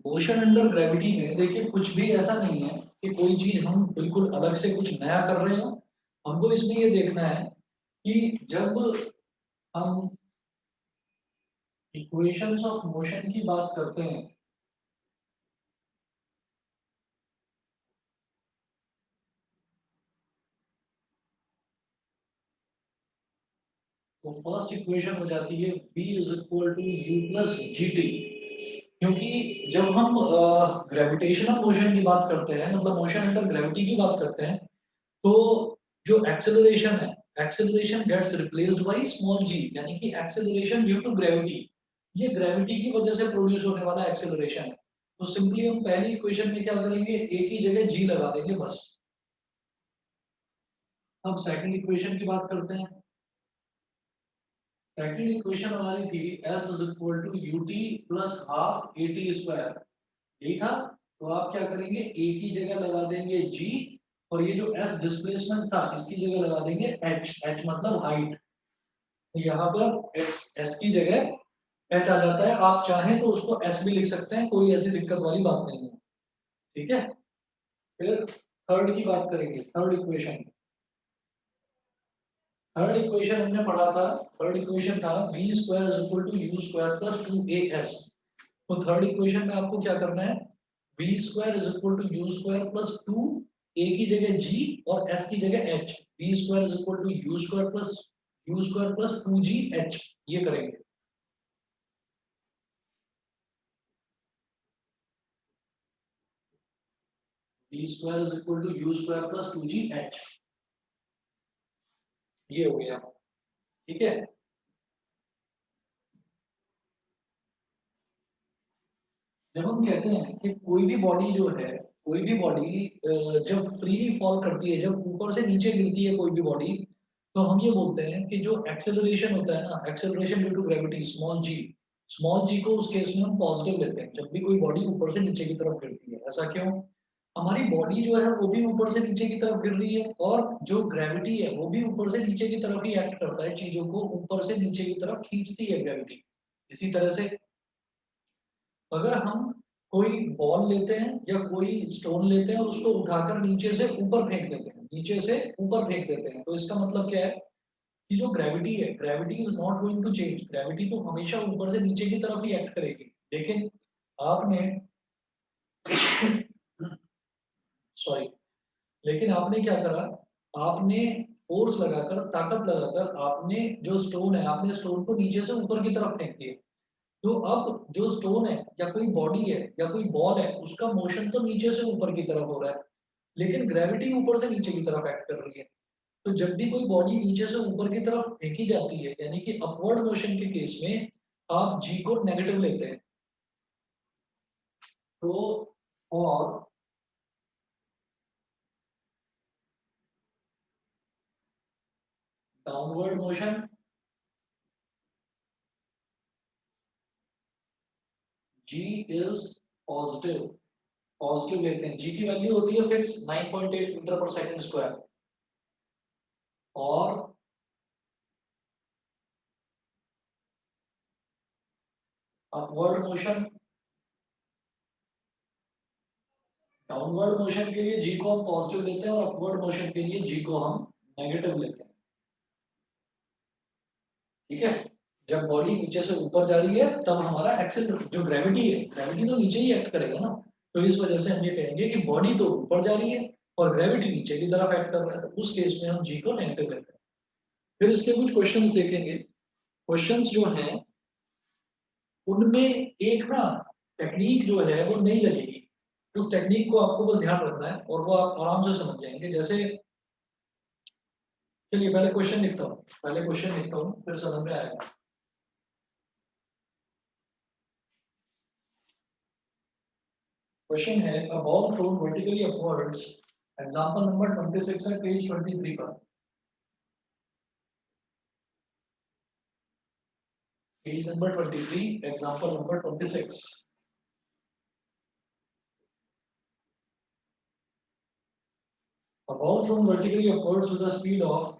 Motion under gravity में देखिए कुछ भी ऐसा नहीं है कि कोई चीज हम बिल्कुल अलग से कुछ नया कर रहे हो। हमको इसमें ये देखना है कि जब हम इक्वेशंस ऑफ मोशन की बात करते हैं तो फर्स्ट इक्वेशन हो जाती है v is equal to u plus g t. क्योंकि जब हम ग्रेविटेशनल मोशन की बात करते हैं मतलब मोशन अंडर ग्रेविटी की बात करते हैं तो जो एक्सेलरेशन है acceleration gets replaced by small g यानी कि एक्सेलरेशन ड्यू टू ग्रेविटी। ये ग्रेविटी की वजह से प्रोड्यूस होने वाला एक्सेलरेशन है। तो सिंपली हम पहली इक्वेशन में क्या करेंगे ए की जगह जी लगा देंगे बस। अब सेकंड इक्वेशन की बात करते हैं। सेकंड इक्वेशन हमारी थी s is equal to u t plus half a t square. यही था। तो आप क्या करेंगे a की जगह लगा देंगे g और ये जो s डिस्प्लेसमेंट था इसकी जगह लगा देंगे h। h मतलब हाइट। तो यहाँ पर s की जगह h आ जाता है। आप चाहें तो उसको s भी लिख सकते हैं कोई ऐसी दिक्कत वाली बात नहीं है। ठीक है। फिर थर्ड की बात करेंगे थर्ड इक्वेशन। थर्ड इक्वेशन हमने पढ़ा था। थर्ड इक्वेशन था v square is equal to u square plus 2as। तो थर्ड इक्वेशन में आपको क्या करना है v square is equal to u square plus 2 a की जगह g और s की जगह h। v square is equal to u square plus 2g h ये करेंगे। v square is equal to u square plus 2g h ये हो गया। ठीक है। जब हम कहते हैं कि कोई भी बॉडी जो है कोई भी बॉडी जब फ्रीली फॉल करती है जब ऊपर से नीचे गिरती है कोई भी बॉडी तो हम ये बोलते हैं कि जो एक्सेलरेशन होता है ना acceleration due to gravity small g को उस केस में हम पॉजिटिव लेते हैं जब भी कोई बॉडी ऊपर से नीचे की तरफ गिरती है। ऐसा क्यों? हमारी बॉडी जो है वो भी ऊपर से नीचे की तरफ गिर रही है और जो ग्रेविटी है वो भी ऊपर से नीचे की तरफ ही एक्ट करता है चीजों को ऊपर से नीचे की तरफ खींचती है ग्रेविटी। इसी तरह से अगर हम कोई बॉल लेते हैं या कोई स्टोन लेते हैं और उसको उठाकर नीचे से ऊपर फेंक देते हैं नीचे से ऊपर फेंक देते हैं तो इसका मतलब क्या है कि जो ग्रेविटी है gravity is not going to change. Gravity तो हमेशा ऊपर से नीचे की तरफ ही एक्ट करेगी। लेकिन आपने सॉरी लेकिन आपने क्या करा आपने फोर्स लगाकर ताकत लगाकर आपने जो स्टोन है आपने स्टोन को नीचे से ऊपर की तरफ फेंक दिया। तो अब जो स्टोन है या कोई बॉडी है या कोई बॉल है उसका मोशन तो नीचे से ऊपर की तरफ हो रहा है लेकिन ग्रेविटी ऊपर से नीचे की तरफ एक्ट कर रही है। तो जब भी कोई बॉडी नीचे से ऊपर की तरफ फेंकी जाती है यानी कि अपवर्ड मोशन के केस में आप जी को नेगेटिव लेते हैं। तो और downward motion ji is positive. Positive लेते हैं। जी की वैल्यू होती है fix 9.8 metre per second square. और अपवर्ड मोशन डाउनवर्ड मोशन के लिए जी को हम पॉजिटिव लेते हैं और अपवर्ड मोशन के लिए जी को हम नेगेटिव लेते हैं। ठीक है। जब बॉडी नीचे से ऊपर जा रही है तब हमारा एक्सेल जो ग्रेविटी है ग्रेविटी तो नीचे ही एक्ट करेगा ना। तो इस वजह से हम ये कहेंगे कि बॉडी तो ऊपर जा रही है और ग्रेविटी नीचे की तरफ एक्ट कर रहा है तो उस केस में हम जी को नेगेटिव लेते हैं। फिर इसके कुछ क्वेश्चंस देखेंगे। क्वेश्चंस जो हैं उनमें एक ना टेक्निक जो है वो नहीं लगेगी। उस टेक्निक को आपको बस ध्यान रखना है और वो आप आराम से समझ जाएंगे। जैसे चलिए पहले क्वेश्चन लिखता हूँ फिर समझ में आएगा। क्वेश्चन है अ ball thrown vertically upwards. Example number 26 है पेज 23 पर। Page number 23 example number 26। A ball thrown vertically upwards with a speed of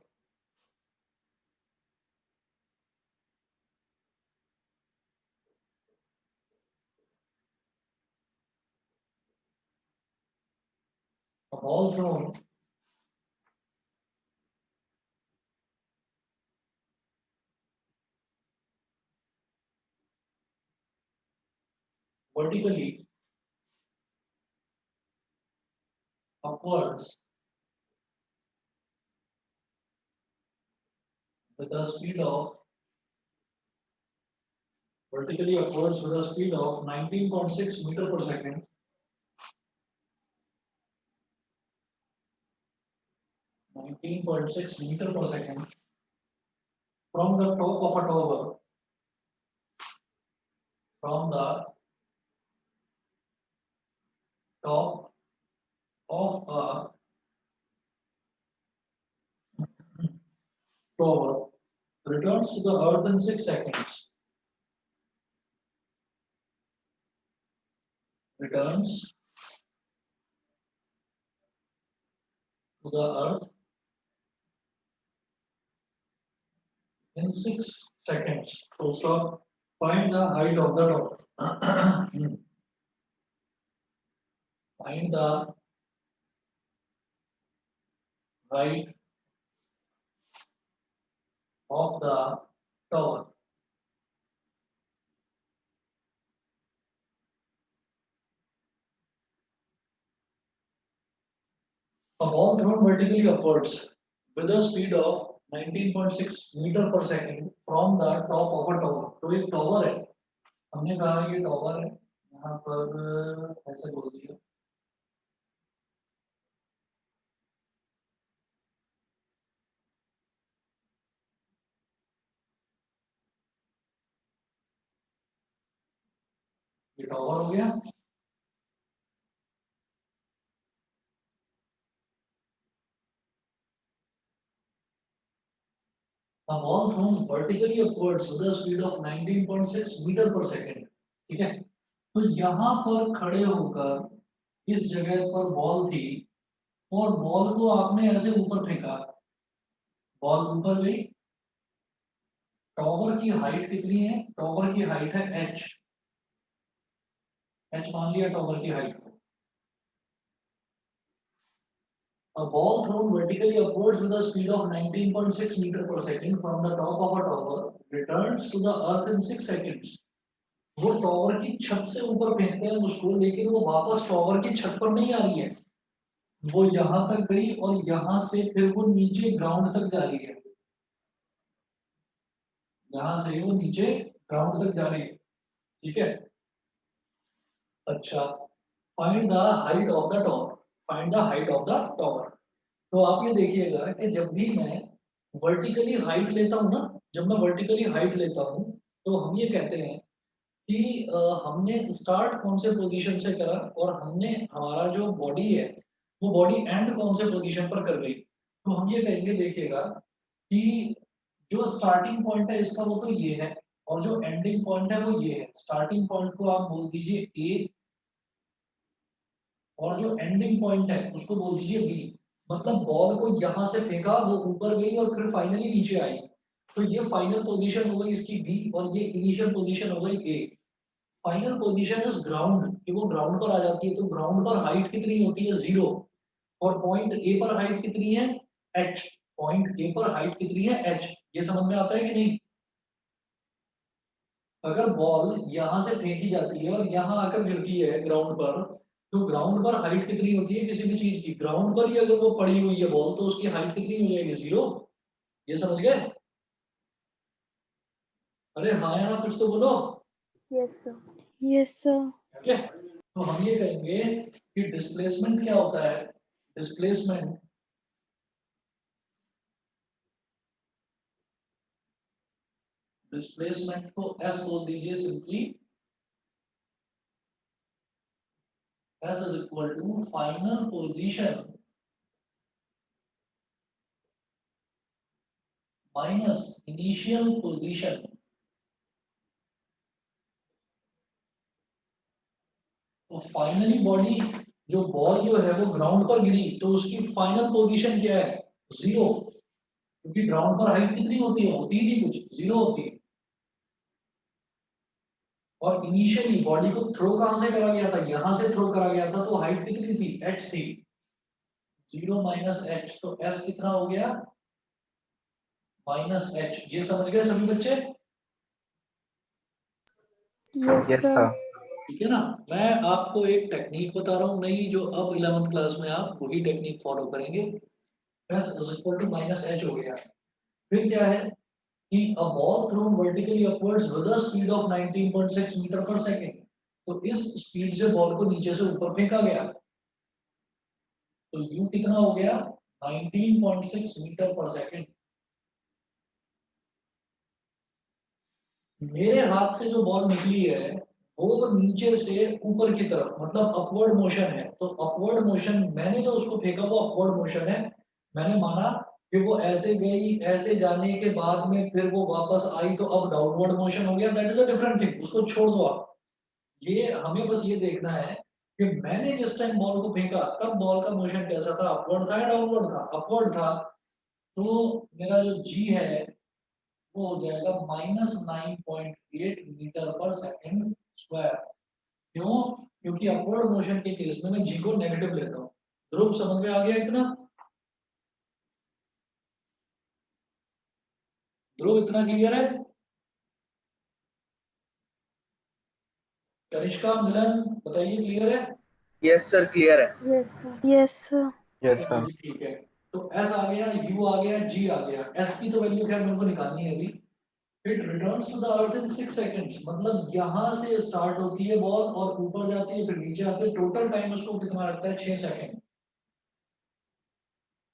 ball thrown vertically upwards with a speed of vertically upwards with a speed of 19.6 meter per second. 19.6 meter per second from the top of a tower, from the top of a tower, returns to the earth in 6 seconds. Returns to the earth in 6 seconds. So stop. Find the height of the tower. Find the height of the tower. A ball thrown vertically upwards with a speed of 19.6 meter per second from the top of a tower. तो एक tower है, हमने कहा ये tower है, यहाँ पर ऐसे बोल दिया ये टॉवर हो गया. A ball thrown vertically upwards with a speed of 19.6 meter per second. ठीक है, तो यहाँ पर खड़े होकर इस जगह पर बॉल थी और बॉल को आपने ऐसे ऊपर फेंका, बॉल ऊपर गई. टॉवर की हाइट कितनी है? टॉवर की हाइट है h. h मान लिया टॉवर की हाइट को. A ball thrown vertically upwards with a speed of 19.6 meter per second from the top of a tower returns to the earth in 6 seconds. वो tower की छत से ऊपर फेंकते हैं उसको, लेकिन वो वापस टॉवर की छत पर नहीं आ रही है, वो यहाँ तक गई और यहाँ से फिर वो नीचे ग्राउंड तक जा रही है. यहाँ से वो नीचे ग्राउंड तक जा रही है. ठीक है, अच्छा. Find the height of the tower. Find the height of the tower. तो आप ये देखिएगा कि जब भी मैं वर्टिकली हाइट लेता हूँ ना, जब मैं वर्टिकली हाइट लेता हूँ तो हम ये कहते हैं कि हमने स्टार्ट कौन से पोजीशन से करा और हमने हमारा जो बॉडी है वो बॉडी एंड कौन से पोजीशन पर कर गई. तो हम ये कहेंगे, देखिएगा कि जो स्टार्टिंग पॉइंट है इसका वो तो ये है और जो एंडिंग पॉइंट है वो ये है. स्टार्टिंग पॉइंट को आप बोल दीजिए ए और जो एंडिंग पॉइंट है उसको बोल दीजिए बी. मतलब बॉल को यहाँ से फेंका, वो ऊपर गई और फिर फाइनली नीचे आई. तो ये फाइनल पोजीशन हो गई इसकी बी और ये इनिशियल पोजीशन हो गई ए. फाइनल पोजीशन इज ग्राउंड, कि वो ग्राउंड पर आ जाती है. तो ग्राउंड पर हाइट कितनी होती है? 0. और पॉइंट ए पर हाइट कितनी है? h. पॉइंट ए पर हाइट कितनी है? h. ये समझ में आता है कि नहीं? अगर बॉल यहाँ से फेंकी जाती है और यहाँ आकर गिरती है ग्राउंड पर, तो ग्राउंड पर हाइट कितनी होती है किसी भी चीज की? ग्राउंड पर ही अगर वो पड़ी हुई है बॉल तो उसकी हाइट कितनी हो जाएगी? 0. ये समझ गए? अरे हाँ या ना, कुछ तो बोलो. Yes sir. Yes sir. ठीक है, तो हम ये कहेंगे कि डिस्प्लेसमेंट क्या होता है? डिस्प्लेसमेंट डिस्प्लेसमेंट को s बोल दीजिए simply. s is equal to final position minus initial position. तो फाइनली बॉडी, जो बॉल जो है वो ग्राउंड पर गिरी तो उसकी फाइनल पोजीशन क्या है? 0. क्योंकि ग्राउंड पर हाइट कितनी होती है? होती ही नहीं कुछ, 0 होती है. और इनिशियली बॉडी को थ्रो कहां से करा गया था? यहां से थ्रो करा गया था, तो हाइट कितनी थी? h थी. 0 माइनस एच, तो एस कितना हो गया माइनस एच। ये समझ गए सभी बच्चे? Yes, Yes, sir. sir. ठीक है ना। मैं आपको एक टेक्निक बता रहा हूँ नई, जो अब 11th क्लास में आप वही टेक्निक फॉलो करेंगे। S is equal to minus h हो गया। फिर क्या है कि a ball thrown vertically upwards with a speed of 19.6 metre per second. तो इस स्पीड से बॉल को नीचे से ऊपर फेंका गया, तो यू कितना हो गया 19.6 मीटर पर सेकंड। मेरे हाथ से जो बॉल निकली है वो नीचे से ऊपर की तरफ, मतलब अपवर्ड मोशन है। तो अपवर्ड मोशन, मैंने जो उसको फेंका वो अपवर्ड मोशन है। मैंने माना कि वो ऐसे गई, ऐसे जाने के बाद में फिर वो वापस आई, तो अब डाउनवर्ड मोशन हो गया। That is a different thing, उसको छोड़ दो आप। ये हमें बस ये देखना है कि मैंने जिस टाइम बॉल को फेंका तब बॉल का मोशन कैसा था, अपवर्ड था या डाउनवर्ड था? अपवर्ड था। तो मेरा जो जी है वो हो जाएगा -9.8 मीटर पर सेकंड स्क्वायर। क्यों? क्योंकि अपवर्ड मोशन के केस में मैं जी को नेगेटिव लेता हूँ। ध्रुव समझ में आ गया इतना? ध्रुव इतना क्लियर है? कनिष्का, मिलन, बताइए क्लियर है? Yes, sir. Clear है. Yes, sir. Yes, sir. Yes, चलो sir. जी, ठीक है। तो एस आ गया, यू आ गया, जी आ गया। एस की तो वैल्यू खैर मेरे को निकालनी है अभी। It returns to the earth in 6 seconds, मतलब यहाँ से स्टार्ट होती है बॉल और ऊपर जाती है फिर नीचे आती है। टोटल टाइम उसको कितना लगता है 6 सेकंड।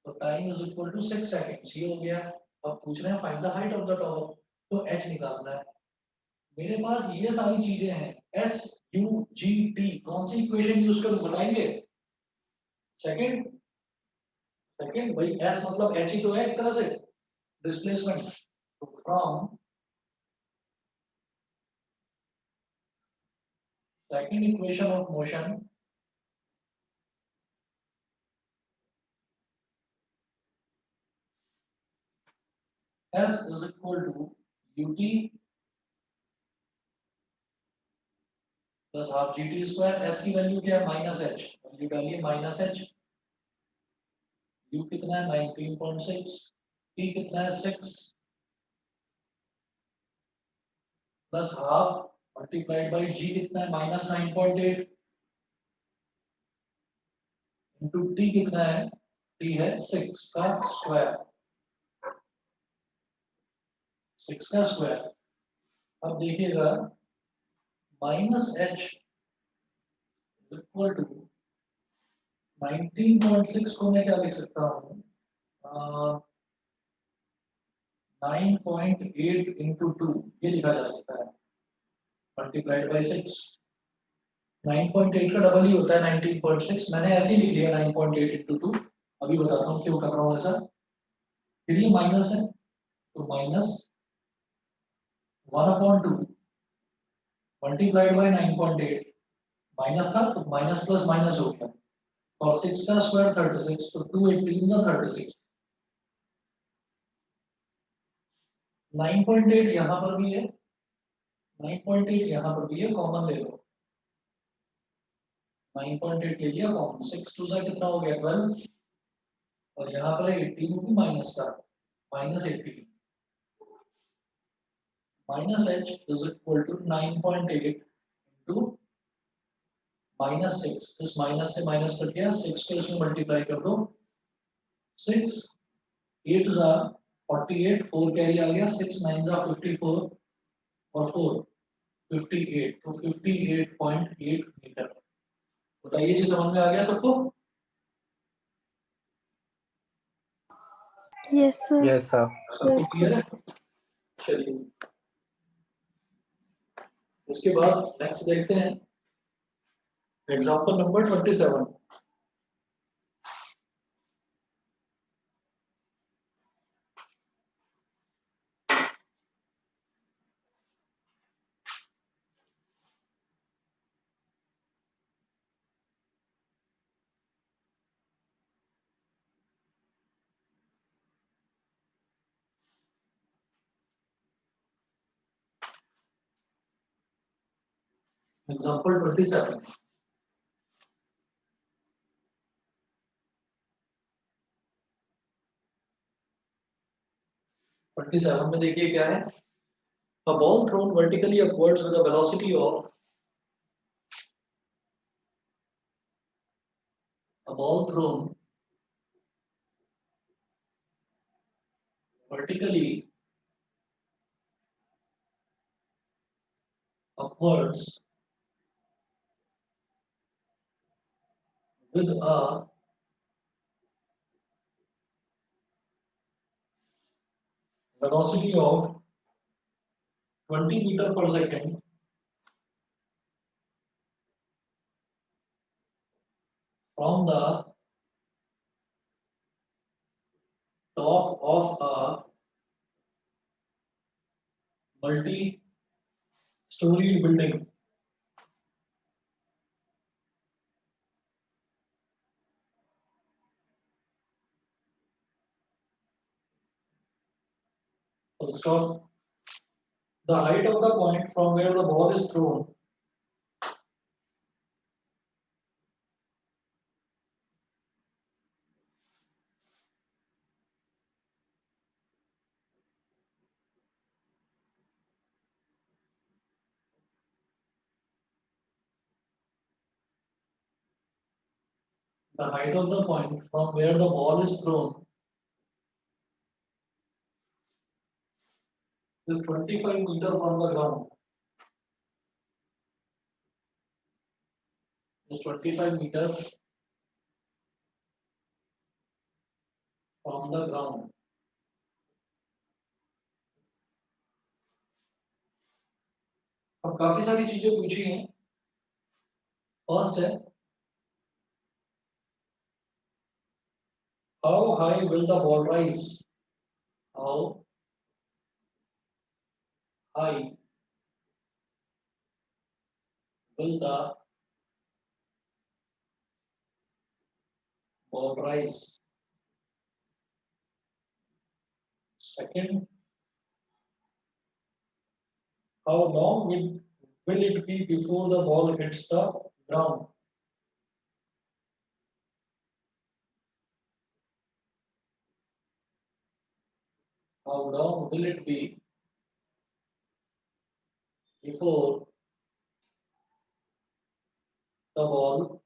तो time is equal to 6 seconds, ये हो गया। अब पूछ रहे हैं find the height of the tower, तो एच निकालना है। मेरे पास ये सारी चीजें हैं, एस यू जी टी। कौन सी इक्वेशन यूज करूं बताएंगे? सेकंड। सेकंड भाई, एस मतलब एच ही तो है एक तरह से, डिस्प्लेसमेंट। तो from second equation of motion, s is equal to u t plus half g t square. S की वैल्यू क्या है माइनस एच, वैल्यू डालिए माइनस एच। यू कितना है 19.6, टी कितना है 6 plus half multiplied by g कितना है -9.8 इंटू टी कितना है, टी है 6 का स्क्वायर, 6 का स्क्वायर। अब देखिएगा माइनस एच इक्वल टू 19.6 को मैं क्या लिख सकता हूँ 9.8 इंटू 2, ये लिखा जा सकता है मल्टीप्लाइड बाई 6। 9.8 का डबल ही होता है 19.6, मैंने ऐसे ही लिख लिया 9.8 इंटू 2। अभी बताता हूँ क्यों कर रहा हूँ ऐसा। फिर ये माइनस है, तो माइनस 1/2 मल्टीप्लाइड बाई 9.8, माइनस था तो माइनस प्लस माइनस हो गया, और 6 का स्क्वायर 36, तो 2 18 जा 36। 9.8 यहाँ पर भी है, 9.8 यहाँ पर भी है, कॉमन ले लो। 9.8 ले लिया कॉमन, 6 2 जा कितना हो गया 12, और यहाँ पर 18 की माइनस का -18। Minus h is equal to 9.8 into -6। इस माइनस से माइनस कट गया, 6 को इसमें मल्टीप्लाई कर दो। 6 8 जा 48, 4 कैरी आ गया, 6 9 जा 54 और 4 58, तो 58.8 मीटर। बताइए जी, समझ में आ गया सबको? Yes, sir. Yes, sir. सबको Yes, क्लियर sir. है? चलिए, इसके बाद नेक्स्ट देखते हैं एग्जांपल नंबर 27। एग्जांपल 27। 27 में देखिए क्या है, a ball thrown vertically upwards with a velocity of a ball thrown vertically upwards with a velocity of 20 meter per second from the top of a multi-story building. Full stop. The height of the point from where the ball is thrown the height of the point from where the ball is thrown is 25 meter from the ground. Is 25 meters from the ground. अब काफी सारी चीजें पूछी हैं. First है, how high will the ball rise? How high will the ball rise? Second, how long will it be before the ball hits the ground? How long will it be before the ball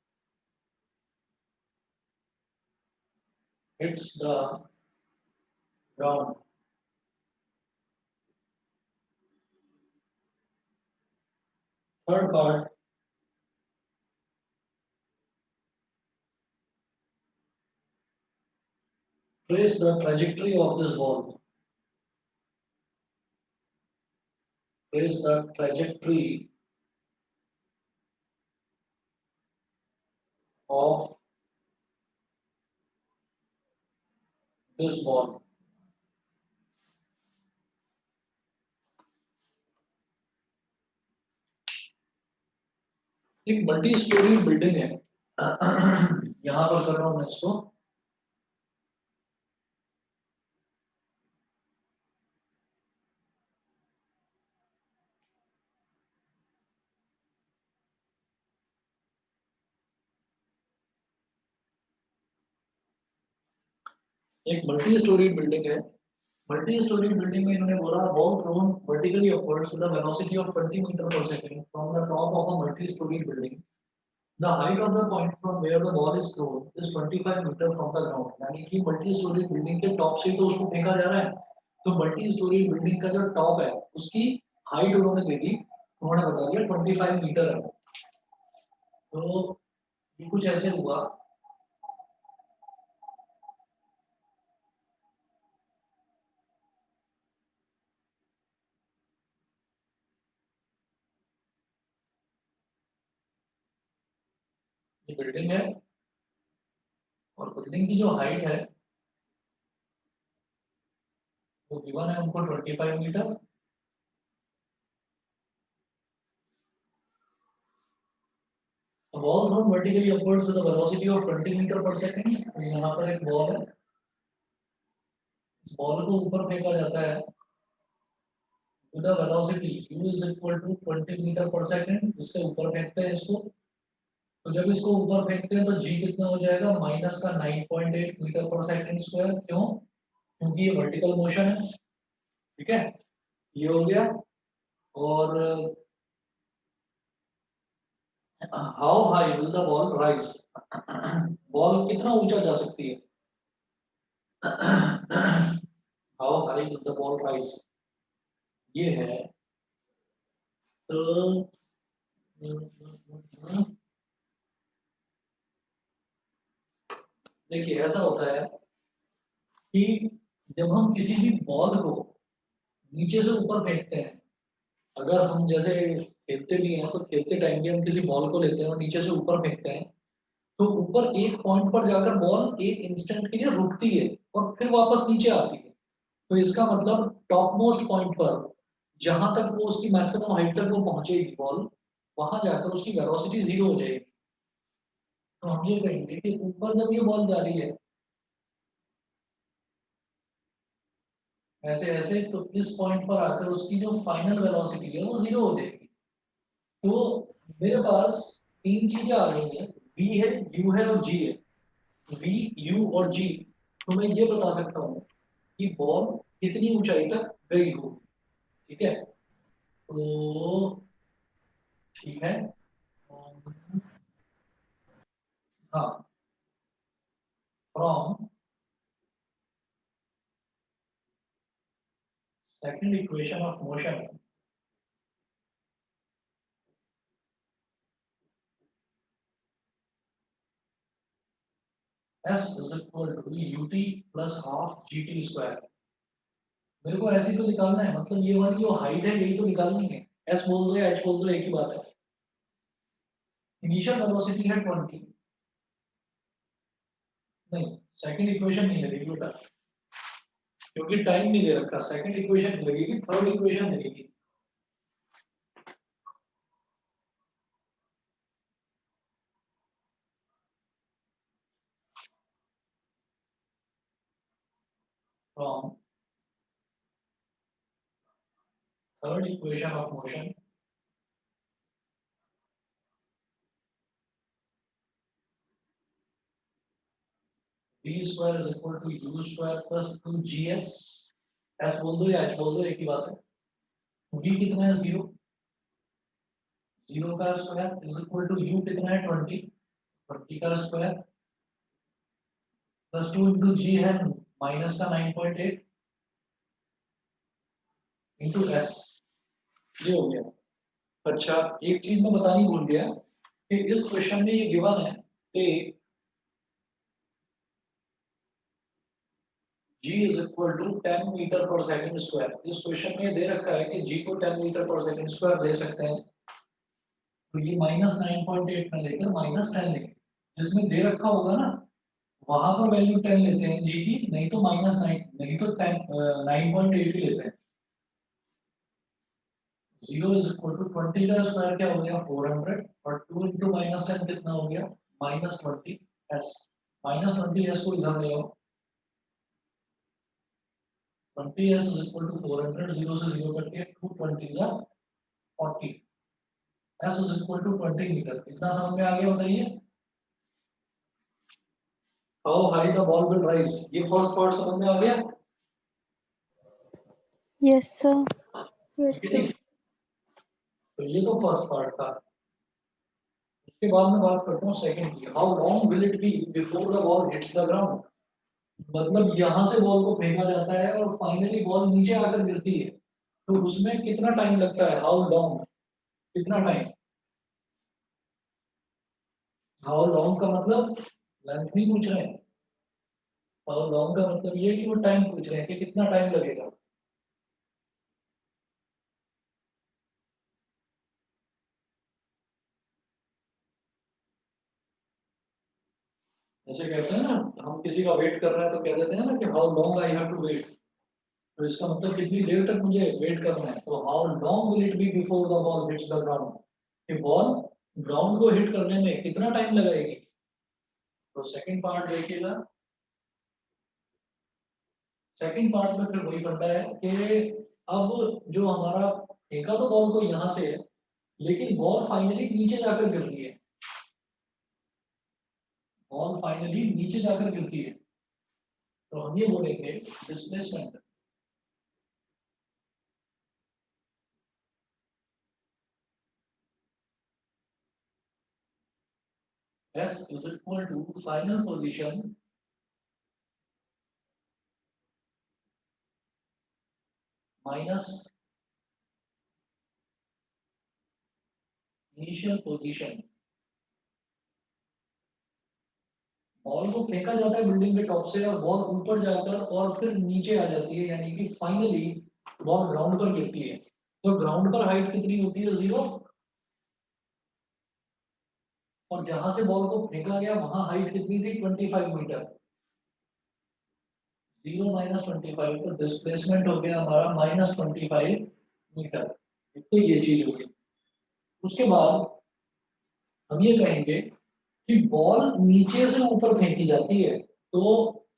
hits the ground? Third part, trace the trajectory of this ball. Trace the trajectory of this ball. एक multi storey building है. यहाँ पर कर रहा हूँ मैं इसको. एक मल्टी स्टोरी बिल्डिंग है. मल्टी स्टोरी बिल्डिंग में इन्होंने बोला ball thrown vertically upwards with a velocity of 20 metre per second from the top of a multi storey building. The height of the point from where the ball is thrown is 25 metre from the ground. यानी कि multi storey building के top से तो उसको फेंका जा रहा है. तो मल्टी स्टोरी बिल्डिंग का जो टॉप है उसकी हाइट उन्होंने दे दी. उन्होंने बता दिया 25 मीटर है. तो ये कुछ ऐसे हुआ. ये बिल्डिंग है और बिल्डिंग की जो हाइट है वो गिवन है हमको 25 metre. A ball thrown vertically upwards with a velocity of 20 metre per second. तो यहाँ पर एक बॉल है. इस बॉल को ऊपर फेंका जाता है with a velocity u is equal to 20 metre per second. इससे ऊपर फेंकते हैं इसको. तो जब इसको ऊपर फेंकते हैं तो g कितना हो जाएगा माइनस का 9.8 मीटर पर सेकंड स्क्वायर. क्यों? क्योंकि ये वर्टिकल मोशन है. ठीक है, ये हो गया। और how high will the ball rise, ball कितना ऊंचा जा सकती है, how high will the ball rise, ये है। तो देखिए ऐसा होता है कि जब हम किसी भी बॉल को नीचे से ऊपर फेंकते हैं, अगर हम जैसे खेलते भी हैं तो खेलते टाइम भी हम किसी बॉल को लेते हैं और नीचे से ऊपर फेंकते हैं, तो ऊपर एक पॉइंट पर जाकर बॉल एक इंस्टेंट के लिए रुकती है और फिर वापस नीचे आती है। तो इसका मतलब टॉप मोस्ट पॉइंट पर जहां तक वो उसकी मैक्सिमम हाइट तक वो पहुंचेगी बॉल, वहां जाकर उसकी वेलोसिटी जीरो हो जाएगी। तो हम ये कहेंगे कि ऊपर जब ये बॉल जा रही है ऐसे ऐसे, तो इस पॉइंट पर आकर उसकी जो फाइनल वेलोसिटी है वो जीरो हो जाएगी। तो मेरे पास तीन चीजें आ गई हैं, वी है, यू है और जी है। वी, यू और जी, तो मैं ये बता सकता हूँ कि बॉल कितनी ऊंचाई तक गई होगी। ठीक है, तो ठीक है। हाँ, from second equation of motion, s is equal to u t plus half g t square. मेरे को ऐसे ही तो निकालना है, मतलब ये वाली जो हाइट है यही तो निकालनी है। एस बोल दो या एच बोल दो, एक ही बात है। इनिशियल वेलोसिटी है 20, नहीं सेकंड इक्वेशन नहीं लगेगी बेटा, क्योंकि टाइम नहीं दे रखा। सेकंड इक्वेशन लगेगी, थर्ड इक्वेशन लगेगी। From third equation of motion, v square is equal to u square plus 2gs। S बोल दो या एच बोल दो, एक ही बात है। v कितना है, जीरो, जीरो का square is equal to u कितना है, 20, 20 का स्क्वायर प्लस 2 इंटू जी है माइनस का 9.8 इंटू एस, ये हो गया। अच्छा, एक चीज मैं बतानी भूल गया कि इस क्वेश्चन में ये गिवन है कि g is equal to 10 metre per second square. इस क्वेश्चन में दे रखा है कि g को 10 मीटर पर सेकंड स्क्वायर ले सकते हैं, तो ये माइनस 9.8 में लेकर माइनस 10 लेंगे। जिसमें दे रखा होगा ना वहां पर वैल्यू 10 लेते हैं जी की, नहीं तो माइनस 9, नहीं तो 10 9.8 ही लेते हैं। जीरो इज इक्वल टू 20 का स्क्वायर क्या हो गया, 400, और 2 इंटू माइनस 10 कितना हो गया, माइनस 20 एस। माइनस 20 एस को इधर ले आओ, 20 s is equal to 400, zero से जीरो करके 2 20 जा 40, s is equal to 20 metre. इतना समझ में आ गया, बताइए। How high the ball will rise, ये फर्स्ट पार्ट समझ में आ गया। Yes, sir. Yes, ठीक है sir. जी, तो ये तो फर्स्ट पार्ट था। उसके बाद में बात करता हूँ सेकंड की, how long will it be before the ball hits the ground. मतलब यहाँ से बॉल को फेंका जाता है और फाइनली बॉल नीचे आकर गिरती है, तो उसमें कितना टाइम लगता है, हाउ लॉन्ग, कितना टाइम। हाउ लॉन्ग का मतलब लेंथ नहीं पूछ रहे हैं, हाउ लॉन्ग का मतलब ये है कि वो टाइम पूछ रहे हैं कि कितना टाइम लगेगा। जैसे कहते हैं ना, हम किसी का वेट कर रहे हैं तो कह देते हैं ना कि how long I have to wait, तो इसका मतलब कितनी देर तक मुझे वेट करना है। तो how long will it be before the ball hits the ground, कि बॉल ग्राउंड को हिट करने में कितना टाइम लगेगी। तो सेकंड पार्ट देखिएगा, सेकंड पार्ट में फिर वही बनता है कि अब जो हमारा फेंका तो बॉल को यहाँ से है, लेकिन बॉल फाइनली नीचे जाकर गिर रही है, बॉल फाइनली नीचे जाकर गिरती है, तो हम ये बोलेंगे displacement. S is equal to final position minus initial position. Ball को फेंका जाता है बिल्डिंग के टॉप से और बॉल ऊपर जाकर और फिर नीचे आ जाती है, यानी कि फाइनली बॉल ग्राउंड पर गिरती है। तो ग्राउंड पर हाइट कितनी होती है? 0। और जहां से बॉल को फेंका गया वहां हाइट कितनी थी? 25 मीटर। 0 माइनस 25, तो डिस्प्लेसमेंट हो गया हमारा -25 मीटर। तो ये चीज होगी। उसके बाद हम ये कहेंगे कि बॉल नीचे से ऊपर फेंकी जाती है, तो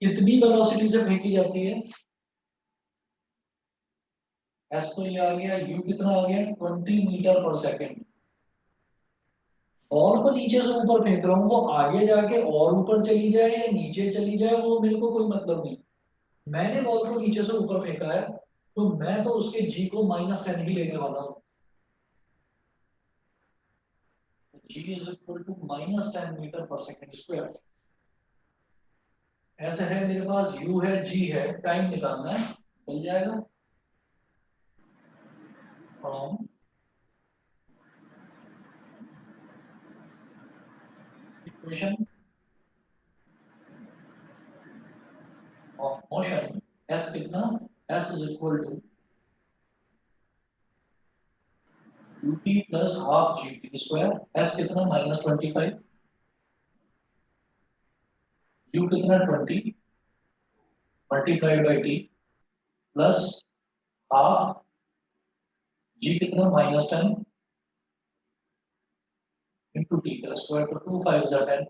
कितनी वेलोसिटी से फेंकी जाती है? एस तो ये आ गया, यू कितना आ गया? 20 मीटर पर सेकेंड। बॉल को नीचे से ऊपर फेंक रहा हूँ, वो आगे जाके और ऊपर चली जाए या नीचे चली जाए वो मेरे को कोई मतलब नहीं। मैंने बॉल को नीचे से ऊपर फेंका है, तो मैं तो उसके जी को -10 ही लेने वाला हूँ। G is equal to -10 metre per second square. ऐसा है, मेरे पास u है, g है, टाइम निकालना है, मिल जाएगा। From equation of motion s कितना? s is equal to ut plus half gt square. s कितना? -25। u कितना? 20 multiplied by t plus half g कितना? -10 इंटू टी का स्क्वायर, तो 2 5 10।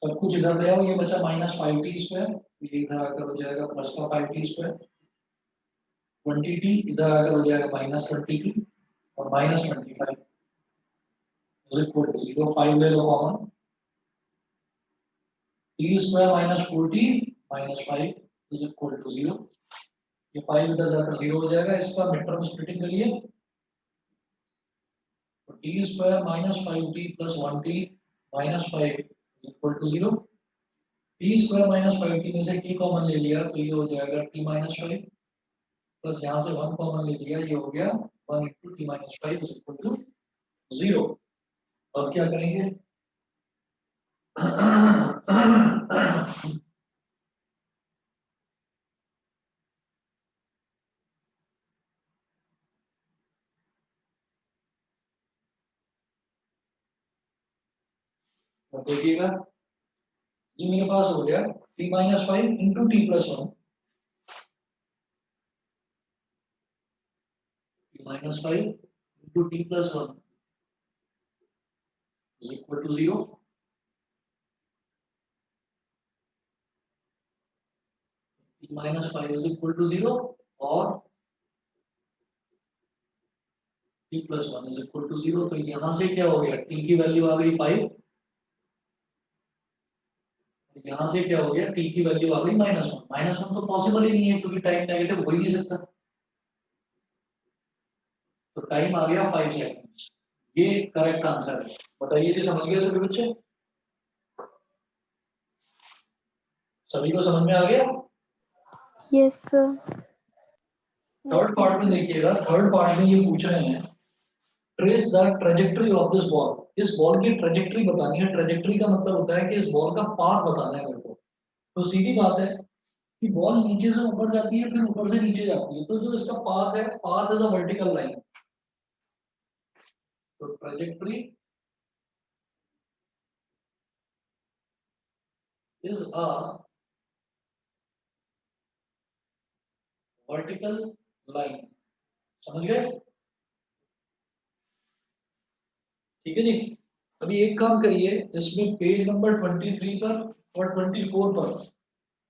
सब कुछ इधर ले आओ, ये बचा -5t स्क्वायर, ये इधर आकर हो जाएगा प्लस का 5t स्क्वायर। 20t इधर आकर हो जाएगा -20t और -25 इज इक्वल टू 0। 5 ले लो common, t square -4t -5 is equal to 0। ये 5 इधर जाकर 0 हो जाएगा। इसका मिड टर्म स्प्लिटिंग करिए, तो t स्क्वायर -5t plus 1t -5 is equal to 0। t स्क्वायर -5t में से t कॉमन ले लिया तो ये हो जाएगा t -5 प्लस यहाँ से 1 कॉमन ले लिया, ये हो गया 1 into t -5 is equal to 0। अब क्या करेंगे? अब देखिएगा, ये मेरे पास हो गया t -5 into t plus 1, t -5 into t plus 1 is equal to 0। t -5 is equal to 0 और t plus 1 is equal to 0। तो यहाँ से क्या हो गया? t की वैल्यू आ गई 5, यहाँ से क्या हो गया? t की वैल्यू आ गई -1। -1 तो पॉसिबल ही नहीं है क्योंकि टाइम नेगेटिव हो ही नहीं सकता। तो टाइम आ गया 5 सेकंड्स। ये करेक्ट आंसर है। बताइए जी, समझ गए सभी बच्चे? सभी को समझ में आ गया? yes sir. थर्ड पार्ट में देखिएगा, थर्ड पार्ट में ये पूछ रहे हैं trace the trajectory of this ball. इस बॉल की ट्रेजेक्टरी बतानी है। ट्रेजेक्टरी का मतलब होता है कि इस बॉल का पाथ बताना है मेरे को। तो सीधी बात है कि बॉल नीचे से ऊपर जाती है, फिर ऊपर से नीचे जाती है, तो जो इसका पाथ है, path is a vertical line. तो trajectory is a vertical line. समझ गए? ठीक है जी। अभी एक काम करिए, इसमें पेज नंबर 23 पर और 24 पर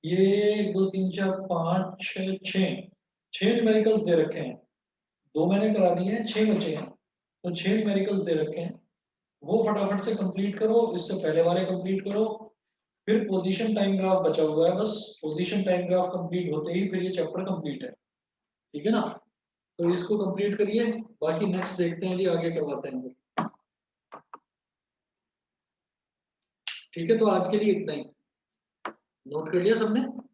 ये 1 2 3 4 5 6 छह न्यूमेरिकल्स दे रखे हैं। दो मैंने करा दिए हैं, 6 बचे हैं, तो 6 न्यूमेरिकल्स दे रखे हैं। वो फटाफट से कंप्लीट करो, इससे पहले वाले कंप्लीट करो। फिर पोजीशन टाइम ग्राफ बचा हुआ है, बस पोजीशन टाइम ग्राफ कंप्लीट होते ही फिर ये चैप्टर कंप्लीट है। ठीक है ना? तो इसको कंप्लीट करिए, बाकी नेक्स्ट देखते हैं जी, आगे करवाते हैं। ठीक है, तो आज के लिए इतना ही। नोट कर लिया सबने?